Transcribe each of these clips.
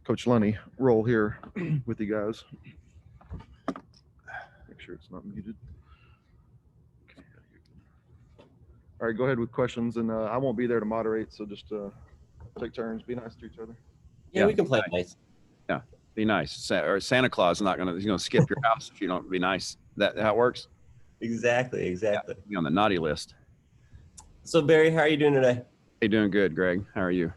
Coach Lunney role here with you guys. Make sure it's not muted. Okay. All right, go ahead with questions, and I won't be there to moderate, so just take turns. Be nice to each other. Yeah, we can play nice. Yeah, be nice. Or Santa Claus is not gonna skip your house if you don't be nice. That how it works? Exactly. Yeah, be on the naughty list. So Barry, how are you doing today? Hey, doing good, Greg. How are you?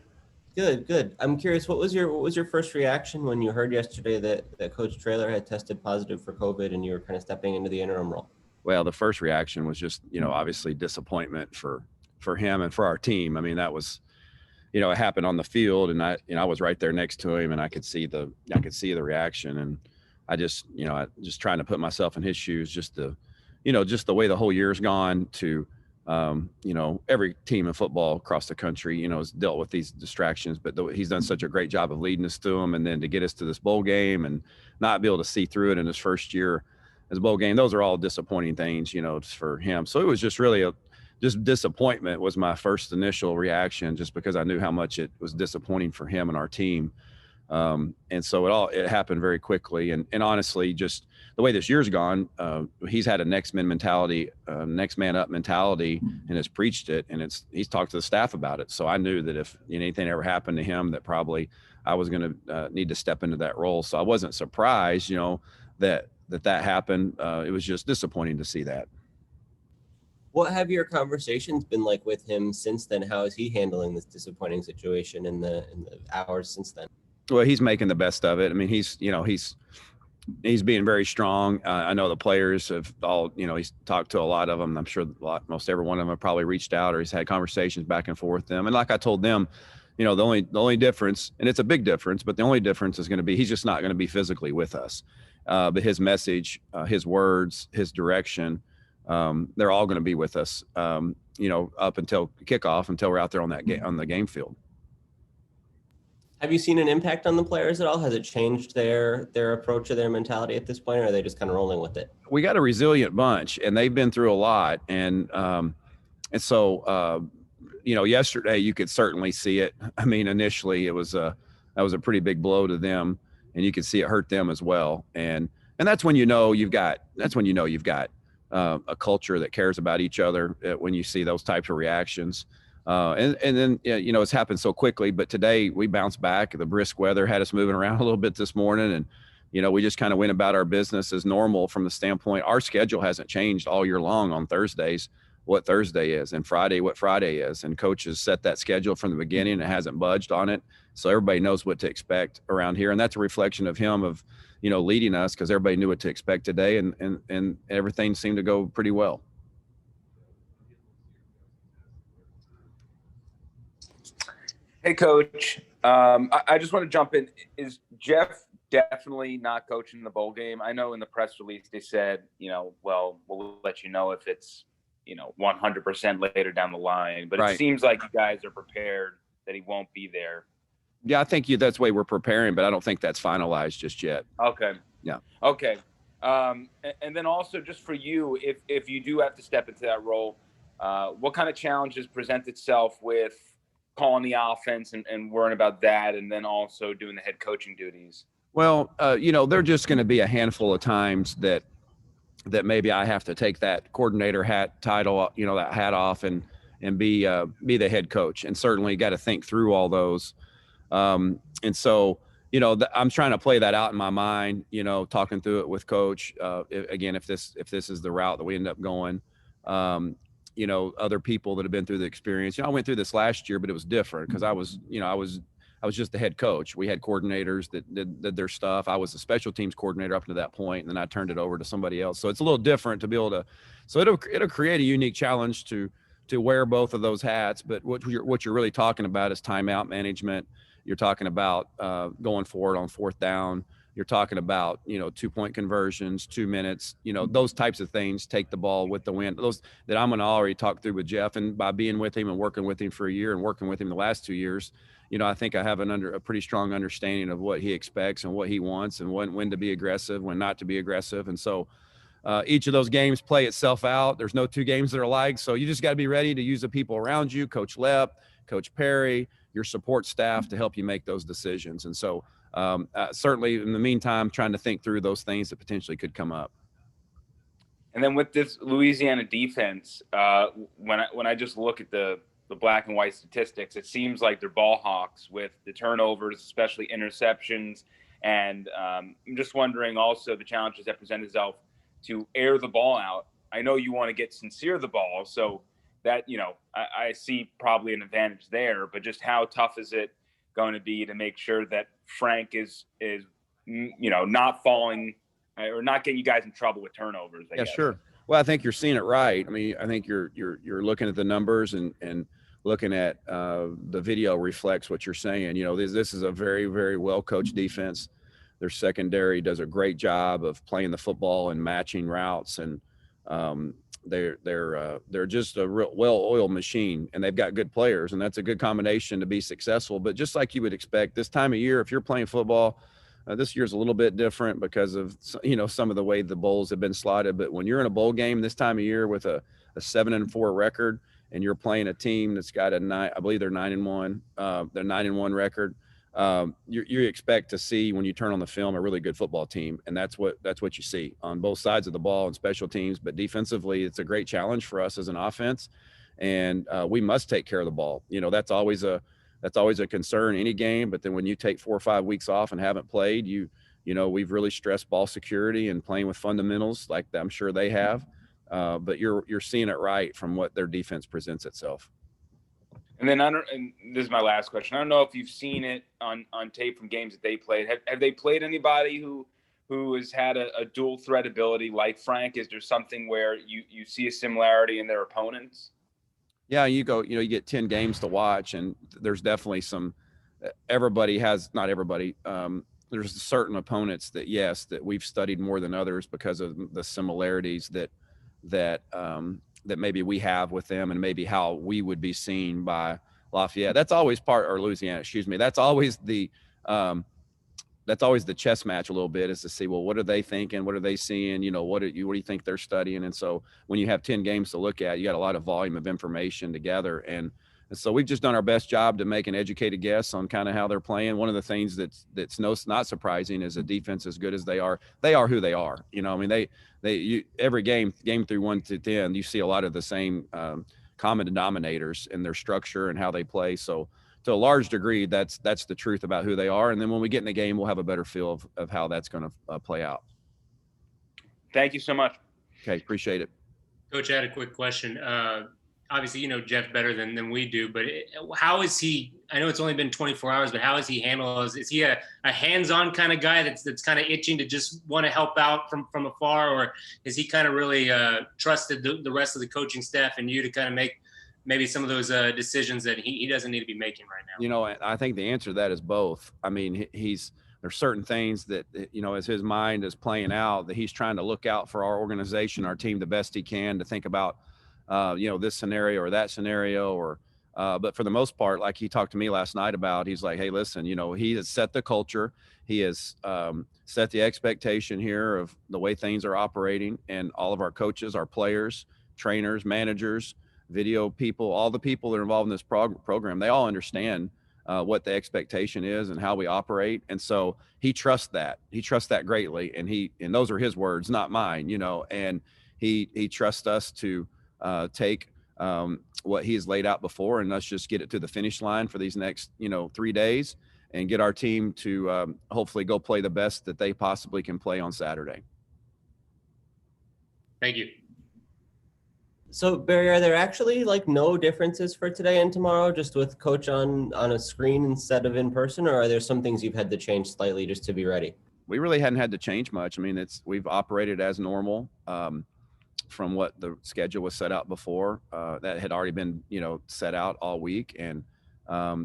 Good. I'm curious, what was your first reaction when you heard yesterday that Coach Traylor had tested positive for COVID and you were kind of stepping into the interim role? Well, the first reaction was just, obviously disappointment for him and for our team. I mean, that was, it happened on the field, and I was right there next to him, and I could see the reaction, and I just, I just trying to put myself in his shoes, just the way the whole year's gone to, every team in football across the country, has dealt with these distractions, but he's done such a great job of leading us to them. And then to get us to this bowl game and not be able to see through it in his first year as a bowl game, those are all disappointing things, for him. So it was just really just disappointment was my first initial reaction, just because I knew how much it was disappointing for him and our team. And so it happened very quickly. And honestly, just the way this year's gone, he's had a next man up mentality, and has preached it. And he's talked to the staff about it. So I knew that if anything ever happened to him, that probably I was going to need to step into that role. So I wasn't surprised, that happened. It was just disappointing to see that. What have your conversations been like with him since then? How is he handling this disappointing situation in the hours since then? Well, he's making the best of it. I mean, he's being very strong. I know the players have all, he's talked to a lot of them. I'm sure most every one of them have probably reached out, or he's had conversations back and forth with them. And like I told them, the only difference, and it's a big difference, but the only difference is going to be, he's just not going to be physically with us. But his message, his words, his direction, they're all going to be with us, up until kickoff, until we're out there on the game field. Have you seen an impact on the players at all? Has it changed their approach or their mentality at this point, or are they just kind of rolling with it? We got a resilient bunch, and they've been through a lot. And so, yesterday you could certainly see it. I mean, initially that was a pretty big blow to them, and you could see it hurt them as well. And that's when you've got a culture that cares about each other, when you see those types of reactions. And then, it's happened so quickly, but today we bounced back. The brisk weather had us moving around a little bit this morning, and, we just kind of went about our business as normal from the standpoint. Our schedule hasn't changed all year long on Thursdays, what Thursday is, and Friday, what Friday is. And coaches set that schedule from the beginning and hasn't budged on it. So everybody knows what to expect around here. And that's a reflection of him, of, leading us, because everybody knew what to expect today, and everything seemed to go pretty well. Hey, Coach. I just want to jump in. Is Jeff definitely not coaching the bowl game? I know in the press release they said, well, we'll let you know if it's, 100% later down the line. But It seems like you guys are prepared that he won't be there. Yeah, I think that's the way we're preparing, but I don't think that's finalized just yet. Okay. Yeah. Okay. And then also, just for you, if you do have to step into that role, what kind of challenges present itself with calling the offense and worrying about that, and then also doing the head coaching duties? Well, there are just going to be a handful of times that maybe I have to take that coordinator hat title, that hat off, and be the head coach. And certainly got to think through all those. And so, I'm trying to play that out in my mind, talking through it with coach. If this is the route that we end up going, other people that have been through the experience. I went through this last year, but it was different because I was just the head coach. We had coordinators that did their stuff. I was the special teams coordinator up to that point, and then I turned it over to somebody else. So it's a little different to be able to. So it'll create a unique challenge to wear both of those hats. But what you're really talking about is timeout management. You're talking about going forward on fourth down. You're talking about, 2-point conversions, 2 minutes, those types of things, take the ball with the wind, those that I'm going to already talk through with Jeff. And by being with him and working with him for a year and working with him the last 2 years, I think I have a pretty strong understanding of what he expects and what he wants, and when to be aggressive, when not to be aggressive. And so each of those games play itself out. There's no two games that are alike. So you just got to be ready to use the people around you, Coach Loepp, Coach Perry, your support staff to help you make those decisions. And so certainly in the meantime, trying to think through those things that potentially could come up. And then with this Louisiana defense, when I just look at the black and white statistics, it seems like they're ball hawks with the turnovers, especially interceptions. And I'm just wondering also the challenges that present itself to air the ball out. I know you want to get sincere the ball, so that, I see probably an advantage there, but just how tough is it going to be to make sure that Frank is not falling or not getting you guys in trouble with turnovers? I guess. Sure. Well, I think you're seeing it right. I mean, I think you're looking at the numbers and looking at the video reflects what you're saying. This is a very, very well coached defense. Their secondary does a great job of playing the football and matching routes, and they're just a real well-oiled machine, and they've got good players, and that's a good combination to be successful. But just like you would expect this time of year, if you're playing football, this year's a little bit different because of some of the way the bowls have been slotted. But when you're in a bowl game this time of year with a 7-4 record, and you're playing a team that's got a 9, I believe they're 9-1, they're 9-1 record. You expect to see, when you turn on the film, a really good football team, and that's what you see on both sides of the ball and special teams. But defensively, it's a great challenge for us as an offense, and we must take care of the ball. That's always a concern any game. But then when you take 4 or 5 weeks off and haven't played, we've really stressed ball security and playing with fundamentals like I'm sure they have. But you're seeing it right from what their defense presents itself. And then and this is my last question. I don't know if you've seen it on tape from games that they played. Have they played anybody who has had a dual threat ability like Frank? Is there something where you see a similarity in their opponents? Yeah, you get 10 games to watch, and there's definitely not everybody. There's certain opponents that we've studied more than others because of the similarities that maybe we have with them, and maybe how we would be seen by Lafayette. That's always or Louisiana, excuse me. That's always the chess match a little bit, is to see, well, what are they thinking? What are they seeing? What do you think they're studying? And so when you have 10 games to look at, you got a lot of volume of information together. And so we've just done our best job to make an educated guess on kind of how they're playing. One of the things that's not surprising is a defense as good as they are who they are. Every game through 1 to 10, you see a lot of the same common denominators in their structure and how they play. So to a large degree, that's the truth about who they are. And then when we get in the game, we'll have a better feel of how that's going to play out. Thank you so much. Okay, appreciate it. Coach, I had a quick question. Obviously, you know Jeff better than we do, but how is he? I know it's only been 24 hours, but how is he handled? Is he a hands-on kind of guy that's kind of itching to just want to help out from afar, or is he kind of really trusted the rest of the coaching staff and you to kind of make maybe some of those decisions that he doesn't need to be making right now? I think the answer to that is both. I mean, there's certain things that, as his mind is playing out, that he's trying to look out for our organization, our team, the best he can, to think about, this scenario or that scenario, but for the most part, like he talked to me last night about, he's like, hey, listen, he has set the culture. He has set the expectation here of the way things are operating, and all of our coaches, our players, trainers, managers, video people, all the people that are involved in this program, they all understand what the expectation is and how we operate. And so he trusts that. He trusts that greatly. And those are his words, not mine, and he trusts us to take what he has laid out before, and let's just get it to the finish line for these next, 3 days, and get our team to hopefully go play the best that they possibly can play on Saturday. Thank you. So Barry, are there actually no differences for today and tomorrow, just with coach on a screen instead of in person, or are there some things you've had to change slightly just to be ready? We really hadn't had to change much. I mean, we've operated as normal from what the schedule was set out before. That had already been, set out all week. And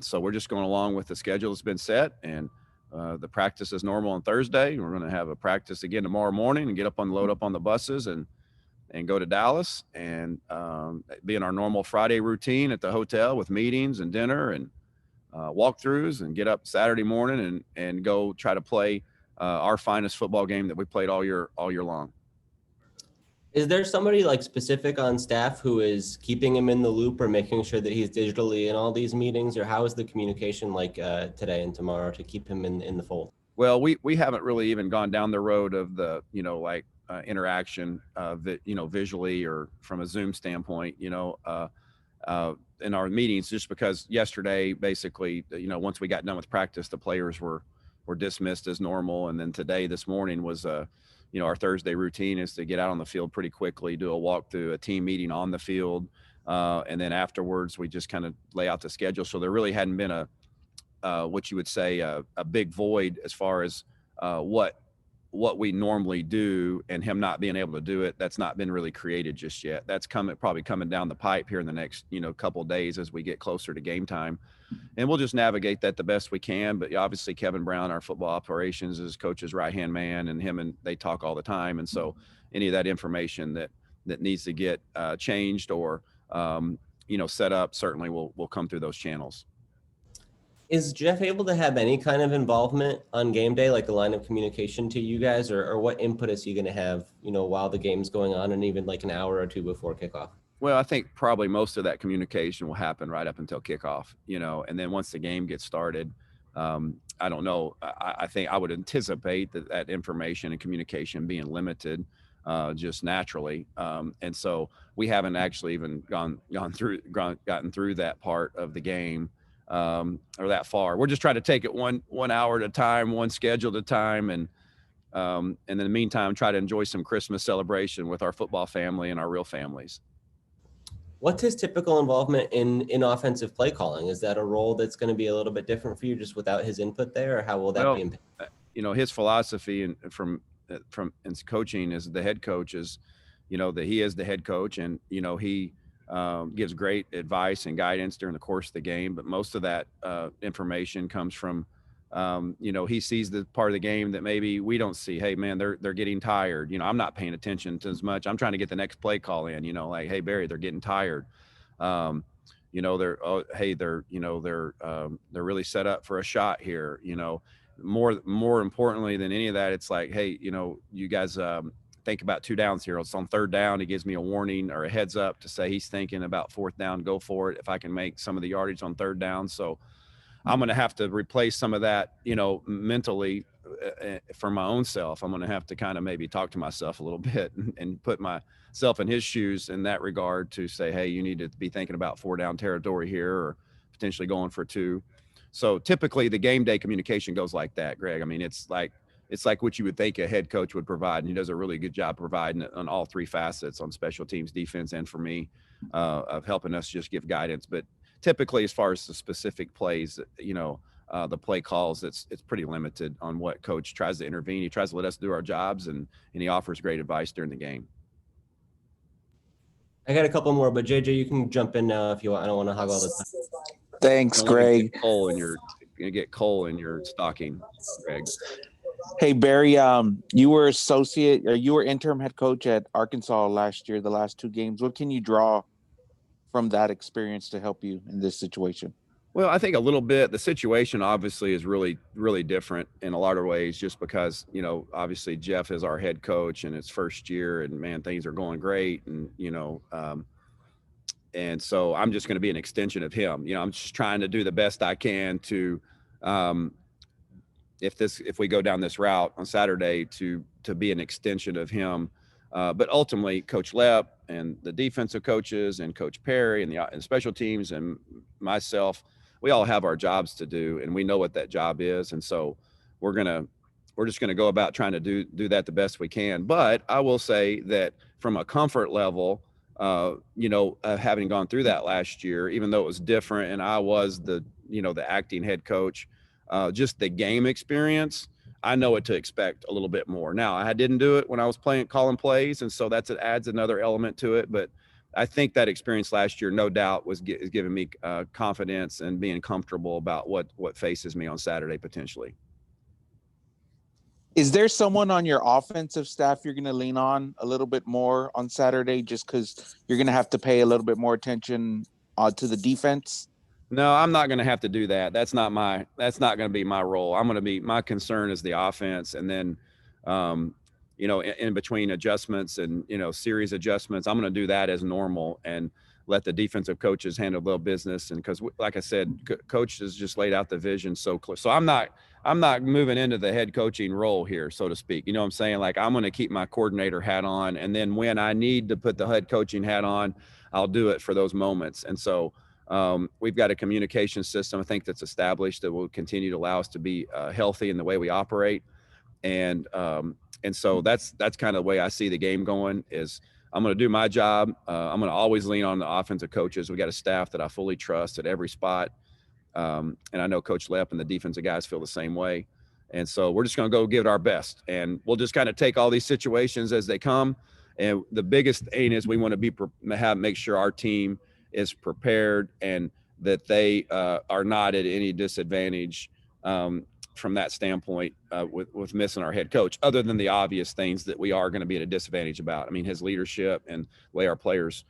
so we're just going along with the schedule that's been set, and the practice is normal on Thursday. We're going to have a practice again tomorrow morning and load up on the buses and go to Dallas, and be in our normal Friday routine at the hotel with meetings and dinner and walkthroughs, and get up Saturday morning and go try to play our finest football game that we played all year long. Is there somebody like specific on staff who is keeping him in the loop or making sure that he's digitally in all these meetings, or how is the communication like today and tomorrow to keep him in the fold? Well, we haven't really even gone down the road of the, interaction, visually or from a Zoom standpoint, in our meetings, just because yesterday, basically, once we got done with practice, the players were dismissed as normal. And then today, this morning was, our Thursday routine is to get out on the field pretty quickly, do a walkthrough, a team meeting on the field. And then afterwards, we just kind of lay out the schedule. So there really hadn't been what you would say a big void as far as what we normally do, and him not being able to do it. That's not been really created just yet. That's probably coming down the pipe here in the next couple of days as we get closer to game time, and we'll just navigate that the best we can. But obviously Kevin Brown, our football operations, is coach's right hand man, and they talk all the time. And so any of that information that needs to get changed or set up, certainly will come through those channels. Is Jeff able to have any kind of involvement on game day, like a line of communication to you guys, or what input is he going to have, while the game's going on and even like an hour or two before kickoff? Well, I think probably most of that communication will happen right up until kickoff, and then once the game gets started, I don't know. I think I would anticipate that information and communication being limited just naturally. And so we haven't actually even gotten through that part of the game. Or that far. We're just trying to take it one hour at a time, one schedule at a time, and in the meantime, try to enjoy some Christmas celebration with our football family and our real families. What's his typical involvement in offensive play calling? Is that a role that's going to be a little bit different for you just without his input there, or how will that be impacted? His philosophy and from his coaching as the head coach is, that he is the head coach, and he gives great advice and guidance during the course of the game. But most of that information comes from, he sees the part of the game that maybe we don't see. Hey, man, they're getting tired. I'm not paying attention to as much. I'm trying to get the next play call in. Like, hey, Barry, they're getting tired. They're really set up for a shot here. More importantly than any of that, it's like, hey, you guys. Think about 2 downs here. It's on 3rd down. He gives me a warning or a heads up to say he's thinking about 4th down, go for it. If I can make some of the yardage on 3rd down. So I'm going to have to replace some of that, mentally for my own self. I'm going to have to kind of maybe talk to myself a little bit and put myself in his shoes in that regard to say, hey, you need to be thinking about 4 down territory here, or potentially going for 2. So typically the game day communication goes like that, Greg. I mean, it's like what you would think a head coach would provide. And he does a really good job providing it on all 3 facets, on special teams, defense, and for me, of helping us just give guidance. But typically, as far as the specific plays, the play calls, it's pretty limited on what coach tries to intervene. He tries to let us do our jobs, and he offers great advice during the game. I got a couple more, but JJ, you can jump in now if you want. I don't want to hog all the time. Thanks, Greg. You're gonna get coal in your stocking, Greg. Hey, Barry, you were interim head coach at Arkansas last year, the last 2 games. What can you draw from that experience to help you in this situation? Well, I think a little bit. The situation obviously is really, really different in a lot of ways, just because, obviously Jeff is our head coach and it's first year, and man, things are going great. And, and so I'm just going to be an extension of him. I'm just trying to do the best I can to, if we go down this route on Saturday, to be an extension of him. But ultimately, Coach Loepp and the defensive coaches and Coach Perry and the special teams and myself, we all have our jobs to do, and we know what that job is. And so we're just gonna go about trying to do that the best we can. But I will say that from a comfort level, having gone through that last year, even though it was different and I was the acting head coach, just the game experience, I know what to expect a little bit more. Now, I didn't do it when I was calling plays, and so it adds another element to it. But I think that experience last year, no doubt, is giving me confidence and being comfortable about what faces me on Saturday potentially. Is there someone on your offensive staff you're going to lean on a little bit more on Saturday, just because you're going to have to pay a little bit more attention to the defense? No, I'm not going to have to do that. That's not going to be my role. My concern is the offense. And then, in between adjustments and, series adjustments, I'm going to do that as normal and let the defensive coaches handle their business. And because, like I said, coach has just laid out the vision so clear. So I'm not moving into the head coaching role here, so to speak. You know what I'm saying? Like, I'm going to keep my coordinator hat on. And then when I need to put the head coaching hat on, I'll do it for those moments. And so we've got a communication system, I think, that's established that will continue to allow us to be healthy in the way we operate. And so that's kind of the way I see the game going is I'm going to do my job. I'm going to always lean on the offensive coaches. We got a staff that I fully trust at every spot. And I know Coach Loepp and the defensive guys feel the same way. And so we're just going to go give it our best. And we'll just kind of take all these situations as they come. And the biggest thing is we want to make sure our team is prepared and that they are not at any disadvantage from that standpoint with missing our head coach, other than the obvious things that we are going to be at a disadvantage about. I mean, his leadership and the way our players,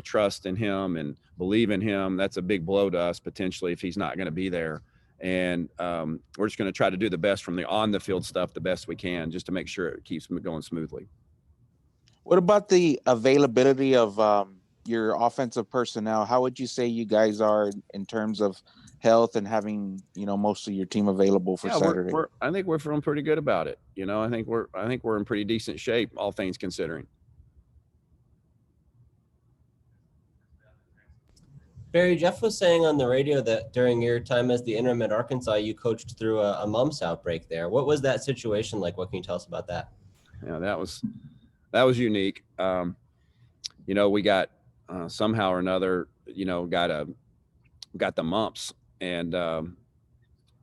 trust in him and believe in him. That's a big blow to us potentially if he's not going to be there. And we're just going to try to do the best from the on the field stuff the best we can just to make sure it keeps going smoothly. What about the availability of your offensive personnel? How would you say you guys are in terms of health and having, most of your team available for Saturday? I think we're feeling pretty good about it. I think we're in pretty decent shape, all things considering. Barry, Jeff was saying on the radio that during your time as the interim at Arkansas, you coached through a mumps outbreak there. What was that situation like? What can you tell us about that? Yeah, that was unique. We got somehow or another, got the mumps. And I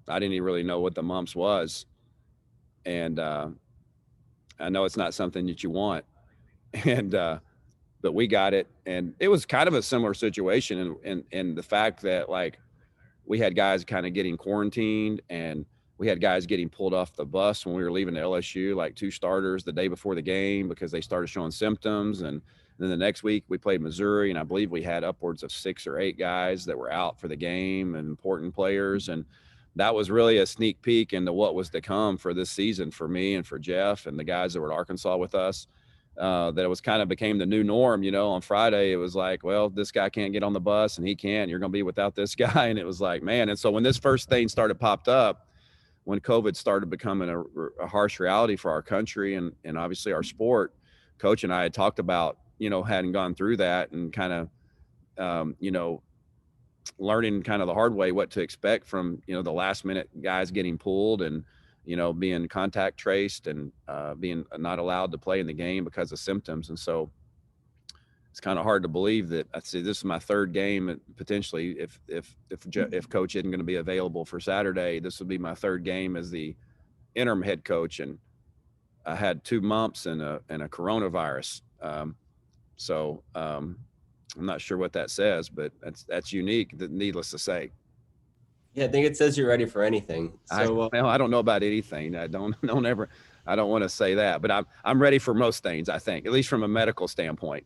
didn't even really know what the mumps was. And I know it's not something that you want. And but we got it. And it was kind of a similar situation in the fact that, like, we had guys kind of getting quarantined and we had guys getting pulled off the bus when we were leaving to LSU, like 2 starters the day before the game because they started showing symptoms. And then the next week we played Missouri, and I believe we had upwards of 6 or 8 guys that were out for the game and important players. And that was really a sneak peek into what was to come for this season for me and for Jeff and the guys that were at Arkansas with us. That it was kind of became the new norm. On Friday, it was like, well, this guy can't get on the bus and he can't. You're going to be without this guy. And it was like, man. And so when this first thing popped up, when COVID started becoming a harsh reality for our country and obviously our sport, Coach and I had talked about, hadn't gone through that and kind of, learning kind of the hard way what to expect from, the last minute guys getting pulled and, being contact traced and being not allowed to play in the game because of symptoms. And so it's kind of hard to believe that I'd say this is my 3rd game. Potentially, if Coach isn't going to be available for Saturday, this would be my 3rd game as the interim head coach. And I had 2 mumps and a coronavirus. So I'm not sure what that says, but that's unique. Needless to say. Yeah, I think it says you're ready for anything. So I don't know about anything. I don't want to say that, but I'm ready for most things. I think, at least from a medical standpoint.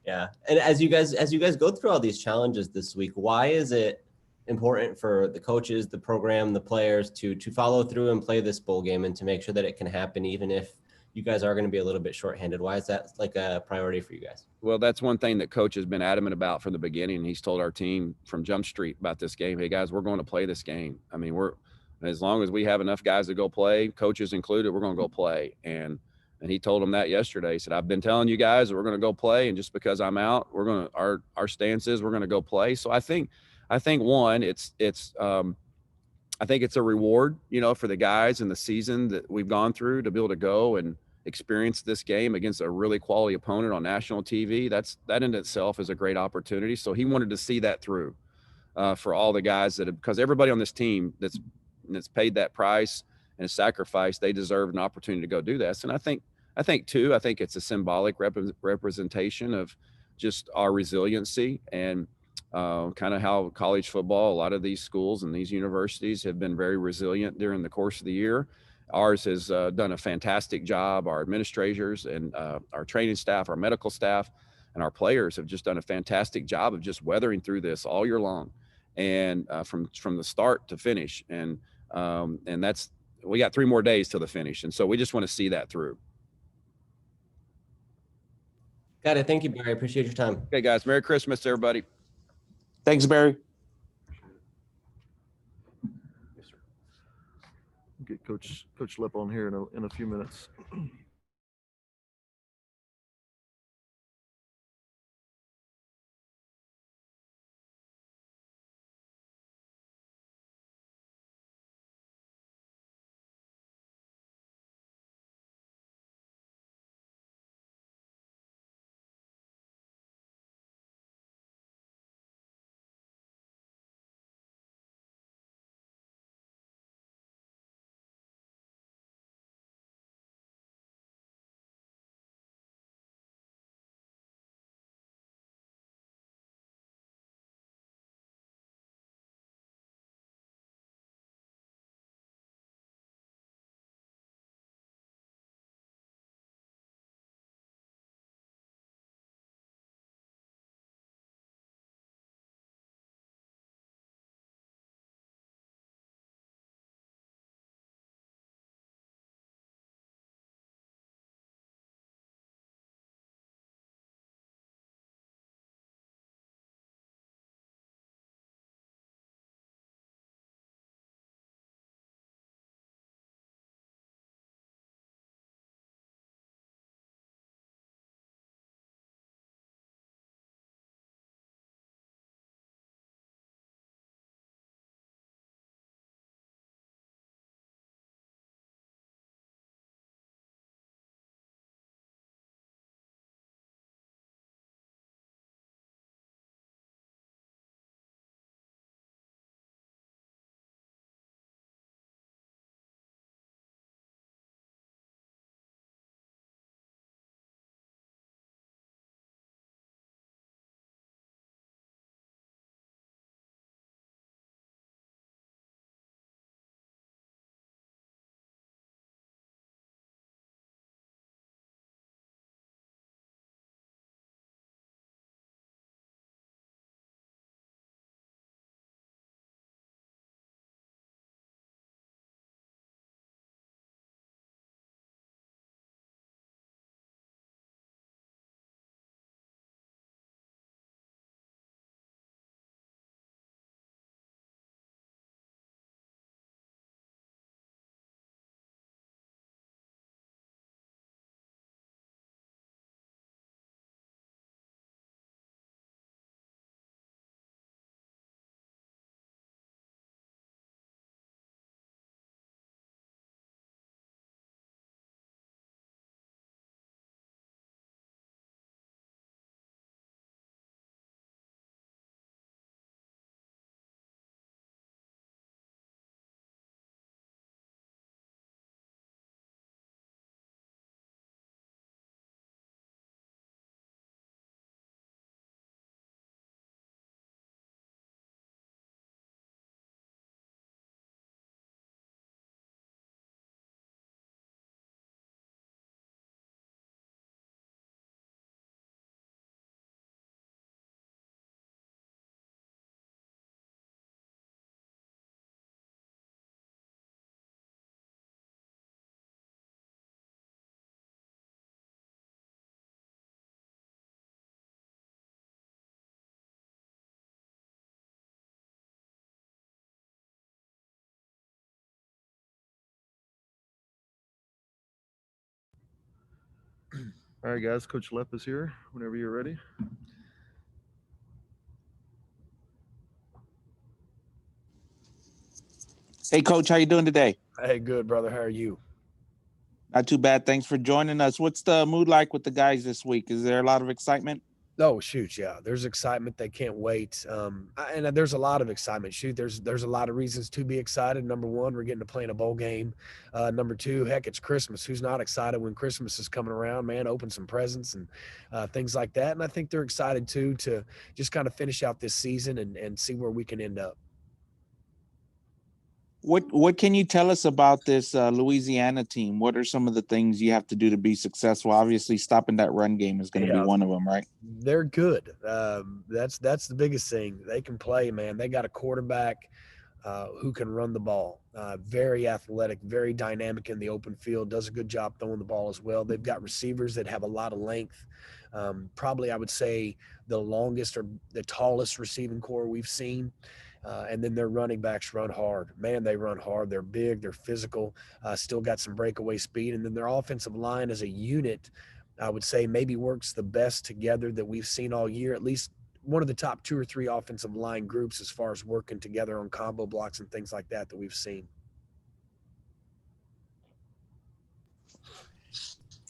Yeah. And as you guys go through all these challenges this week, why is it important for the coaches, the program, the players to follow through and play this bowl game and to make sure that it can happen even if you guys are going to be a little bit shorthanded? Why is that like a priority for you guys? Well, that's one thing that Coach has been adamant about from the beginning. He's told our team from Jump Street about this game. Hey guys, we're going to play this game. I mean, as long as we have enough guys to go play, coaches included, we're going to go play. And he told them that yesterday. He said, I've been telling you guys that we're going to go play. And just because I'm out, our stance is we're going to go play. So I think one, I think it's a reward, for the guys in the season that we've gone through to be able to go and experience this game against a really quality opponent on national TV. That in itself is a great opportunity. So he wanted to see that through for all the guys because everybody on this team that's paid that price and sacrifice, they deserve an opportunity to go do this. And I think it's a symbolic representation of just our resiliency and kind of how college football, a lot of these schools and these universities have been very resilient during the course of the year. Ours has done a fantastic job. Our administrators and our training staff, our medical staff, and our players have just done a fantastic job of just weathering through this all year long, and from the start to finish. And we got 3 more days till the finish, and so we just want to see that through. Got it. Thank you, Barry. I appreciate your time. Okay, guys. Merry Christmas, everybody. Thanks, Barry. Get Coach Loepp on here in a few minutes. All right, guys. Coach Loepp is here. Whenever you're ready. Hey, Coach, how you doing today? Hey, good, brother. How are you? Not too bad. Thanks for joining us. What's the mood like with the guys this week? Is there a lot of excitement? Oh, shoot, yeah. There's excitement. They can't wait. And there's a lot of excitement. Shoot, there's a lot of reasons to be excited. Number one, we're getting to play in a bowl game. Number two, heck, it's Christmas. Who's not excited when Christmas is coming around, man? Open some presents and things like that. And I think they're excited, too, to just kind of finish out this season and see where we can end up. What can you tell us about this Louisiana team? What are some of the things you have to do to be successful? Obviously, stopping that run game is going to be one of them, right? They're good. That's the biggest thing. They can play, man. They got a quarterback who can run the ball. Very athletic, very dynamic in the open field, does a good job throwing the ball as well. They've got receivers that have a lot of length. Probably, I would say, the longest or the tallest receiving core we've seen. And then their running backs run hard. Man, they run hard. They're big, they're physical, still got some breakaway speed. And then their offensive line as a unit, I would say, maybe works the best together that we've seen all year, at least one of the top 2 or 3 offensive line groups as far as working together on combo blocks and things like that we've seen.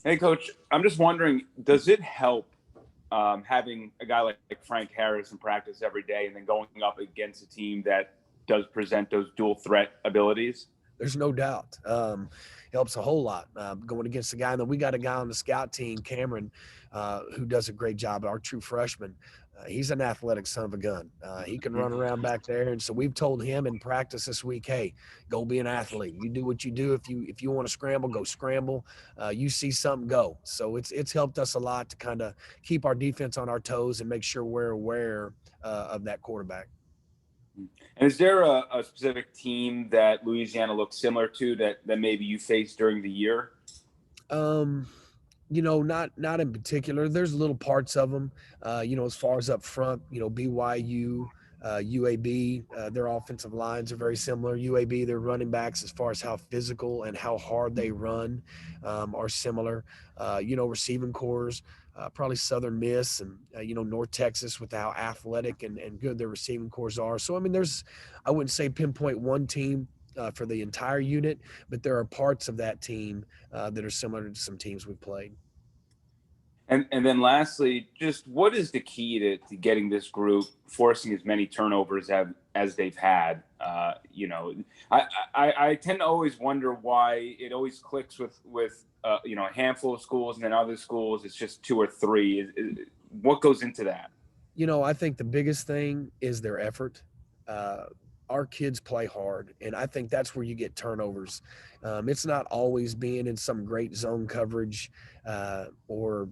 Hey, Coach, I'm just wondering, does it help having a guy like Frank Harris in practice every day and then going up against a team that does present those dual threat abilities? There's no doubt. Helps a whole lot going against the guy. And then we got a guy on the scout team, Cameron, who does a great job, our true freshman. He's an athletic son of a gun. He can run around back there. And so we've told him in practice this week, hey, go be an athlete. You do what you do. If you want to scramble, go scramble. You see something, go. So it's helped us a lot to kind of keep our defense on our toes and make sure we're aware of that quarterback. And is there a specific team that Louisiana looks similar to that maybe you faced during the year? Not in particular. There's little parts of them, as far as up front, BYU, UAB, their offensive lines are very similar. UAB, their running backs, as far as how physical and how hard they run, are similar. Receiving cores, probably Southern Miss and, North Texas with how athletic and good their receiving cores are. So, I wouldn't say pinpoint one team for the entire unit, but there are parts of that team that are similar to some teams we've played. And then lastly, just what is the key to getting this group forcing as many turnovers as they've had? I tend to always wonder why it always clicks with a handful of schools, and then other schools it's just 2 or 3. What goes into that? I think the biggest thing is their effort. Our kids play hard, and I think that's where you get turnovers. It's not always being in some great zone coverage or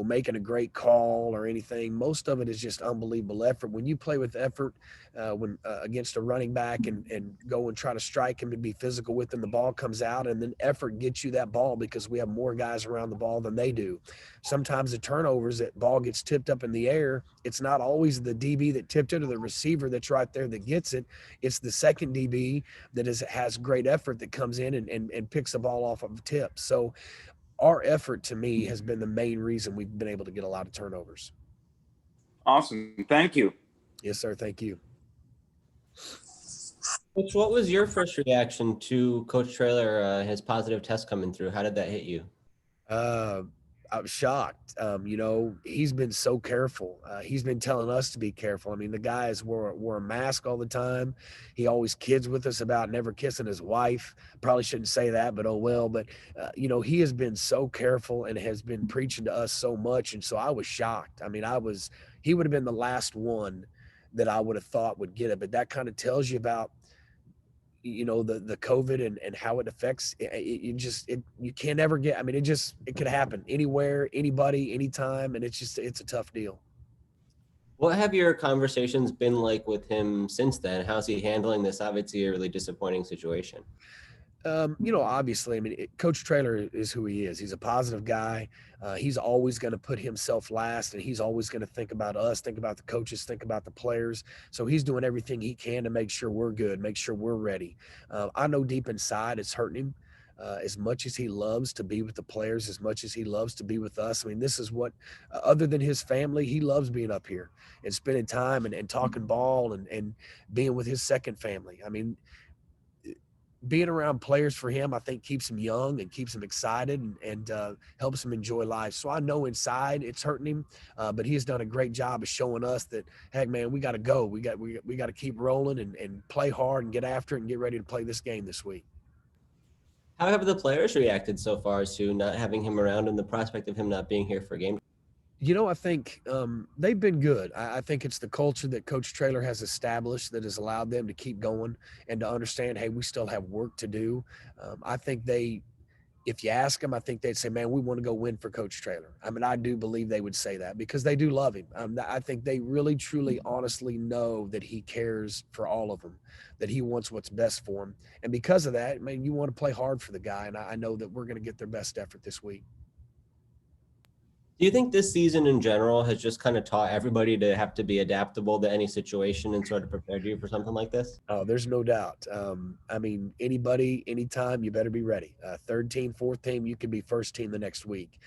making a great call or anything. Most of it is just unbelievable effort. When you play with effort, when against a running back and go and try to strike him and be physical with him, the ball comes out, and then effort gets you that ball because we have more guys around the ball than they do. Sometimes the turnovers, that ball gets tipped up in the air. It's not always the DB that tipped it or the receiver that's right there that gets it. It's the second DB that has great effort that comes in and picks the ball off of a tip. So our effort, to me, has been the main reason we've been able to get a lot of turnovers. Awesome. Thank you. Yes, sir. Thank you. Coach, what was your first reaction to Coach Traylor, his positive test coming through? How did that hit you? I was shocked. He's been so careful. He's been telling us to be careful. The guy wore a mask all the time. He always kids with us about never kissing his wife. Probably shouldn't say that, but oh well. But, he has been so careful and has been preaching to us so much. And so I was shocked. He would have been the last one that I would have thought would get it. But that kind of tells you about, the COVID and how it affects you can't ever get, it could happen anywhere, anybody, anytime. And it's a tough deal. What have your conversations been like with him since then? How's he handling this? Obviously a really disappointing situation. Obviously, Coach Traylor is who he is. He's a positive guy. He's always going to put himself last, and he's always going to think about us, think about the coaches, think about the players. So he's doing everything he can to make sure we're good, make sure we're ready. I know deep inside it's hurting him. As much as he loves to be with the players, as much as he loves to be with us. This is what, other than his family, he loves being up here and spending time and talking ball and being with his second family. Being around players for him, I think, keeps him young and keeps him excited and helps him enjoy life. So I know inside it's hurting him, but he has done a great job of showing us that, heck, man, we got to go. We got to keep rolling and play hard and get after it and get ready to play this game this week. How have the players reacted so far to not having him around and the prospect of him not being here for game? I think they've been good. I think it's the culture that Coach Traylor has established that has allowed them to keep going and to understand, hey, we still have work to do. I think they if you ask them, I think they'd say, man, we want to go win for Coach Traylor. I mean, I do believe they would say that because they do love him. I think they really, truly, honestly know that he cares for all of them, that he wants what's best for them. And because of that, I mean, you want to play hard for the guy. And I know that we're going to get their best effort this week. Do you think this season in general has just kind of taught everybody to have to be adaptable to any situation and sort of prepared you for something like this? Oh, there's no doubt. I mean, anybody, anytime, you better be ready. Third team, fourth team, you could be first team the next week.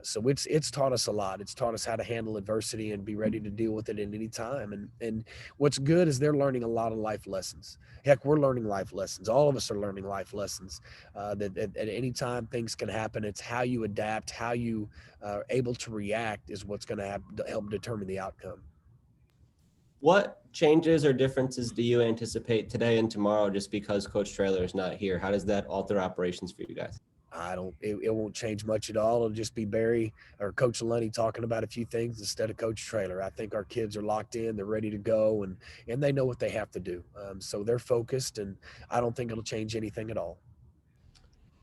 So it's taught us a lot. It's taught us how to handle adversity and be ready to deal with it at any time. And what's good is they're learning a lot of life lessons. Heck, we're learning life lessons. All of us are learning life lessons. That at any time things can happen. It's how you adapt, how you are able to react is what's going to help determine the outcome. What changes or differences do you anticipate today and tomorrow just because Coach Traylor is not here? How does that alter operations for you guys? It won't change much at all. It'll just be Barry or Coach Lunney talking about a few things instead of Coach Traylor. I think our kids are locked in, they're ready to go, and they know what they have to do. So they're focused, and I don't think it'll change anything at all.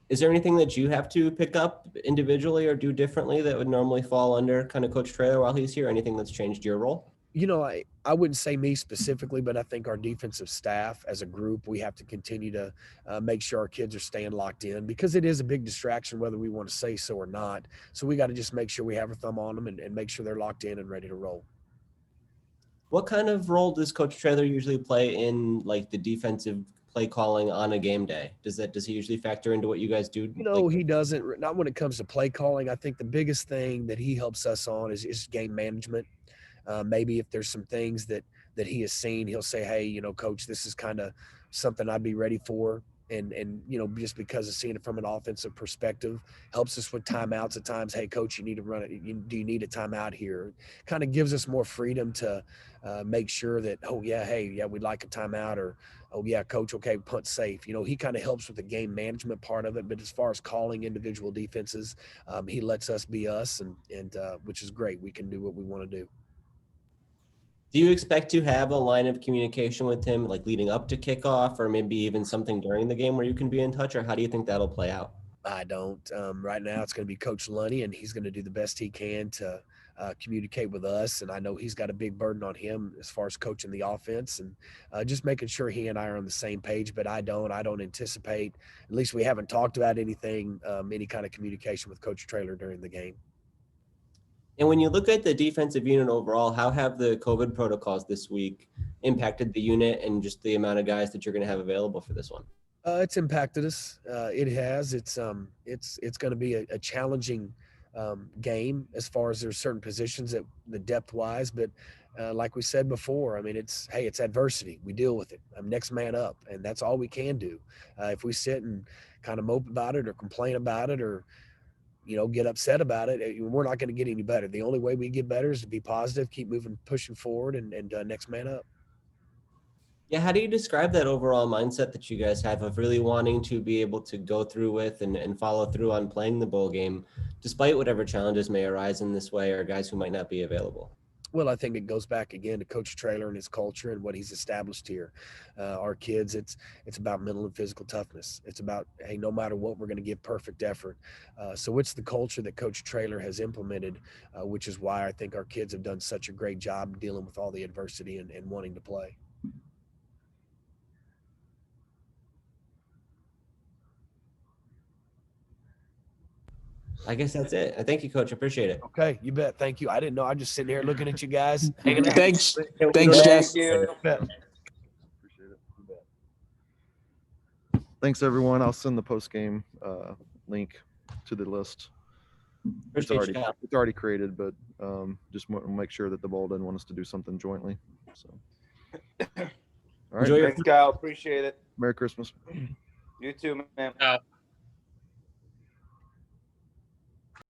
Is there anything that you have to pick up individually or do differently that would normally fall under kind of Coach Traylor while he's here? Anything that's changed your role? You know, I wouldn't say me specifically, but I think our defensive staff as a group, we have to continue to make sure our kids are staying locked in because it is a big distraction, whether we want to say so or not. So we got to just make sure we have our thumb on them and make sure they're locked in and ready to roll. What kind of role does Coach Traylor usually play in like the defensive play calling on a game day? Does he usually factor into what you guys do? You know, he doesn't, not when it comes to play calling. I think the biggest thing that he helps us on is game management. Maybe if there's some things that he has seen, he'll say, hey, you know, coach, this is kind of something I'd be ready for. And, you know, just because of seeing it from an offensive perspective helps us with timeouts at times. Hey, coach, you need to run it. Do you need a timeout here? Kind of gives us more freedom to make sure that, oh, yeah, hey, yeah, we'd like a timeout, or, oh, yeah, coach, okay, punt safe. You know, he kind of helps with the game management part of it. But as far as calling individual defenses, he lets us be us, and which is great. We can do what we want to do. Do you expect to have a line of communication with him, like leading up to kickoff, or maybe even something during the game where you can be in touch, or how do you think that'll play out? I don't. Right now, it's going to be Coach Lunney, and he's going to do the best he can to communicate with us. And I know he's got a big burden on him as far as coaching the offense and just making sure he and I are on the same page. But I don't anticipate, at least we haven't talked about anything, any kind of communication with Coach Traylor during the game. And when you look at the defensive unit overall, how have the COVID protocols this week impacted the unit and just the amount of guys that you're going to have available for this one? It's impacted us. It has. It's going to be a challenging game as far as there's certain positions that the depth wise, but like we said before, I mean, it's adversity. We deal with it. I'm next man up, and that's all we can do. If we sit and kind of mope about it or complain about it or, you know, get upset about it, we're not going to get any better. The only way we get better is to be positive, keep moving, pushing forward, and next man up. Yeah, how do you describe that overall mindset that you guys have of really wanting to be able to go through with and follow through on playing the bowl game, despite whatever challenges may arise in this way or guys who might not be available? Well, I think it goes back again to Coach Traylor and his culture and what he's established here. Our kids, it's about mental and physical toughness. It's about, hey, no matter what, we're going to give perfect effort. So it's the culture that Coach Traylor has implemented, which is why I think our kids have done such a great job dealing with all the adversity and wanting to play. I guess that's it. Thank you, Coach. I appreciate it. Okay, you bet. Thank you. I didn't know. I'm just sitting here looking at you guys. Hanging out. Thanks, Thank Jess. you. Bet. Appreciate it. Thanks, everyone. I'll send the post game link to the list. Appreciate you. It's already created, but just want to make sure that the bowl didn't want us to do something jointly. So, all right. Enjoy your Thanks, Kyle. Appreciate it. Merry Christmas. You too, man.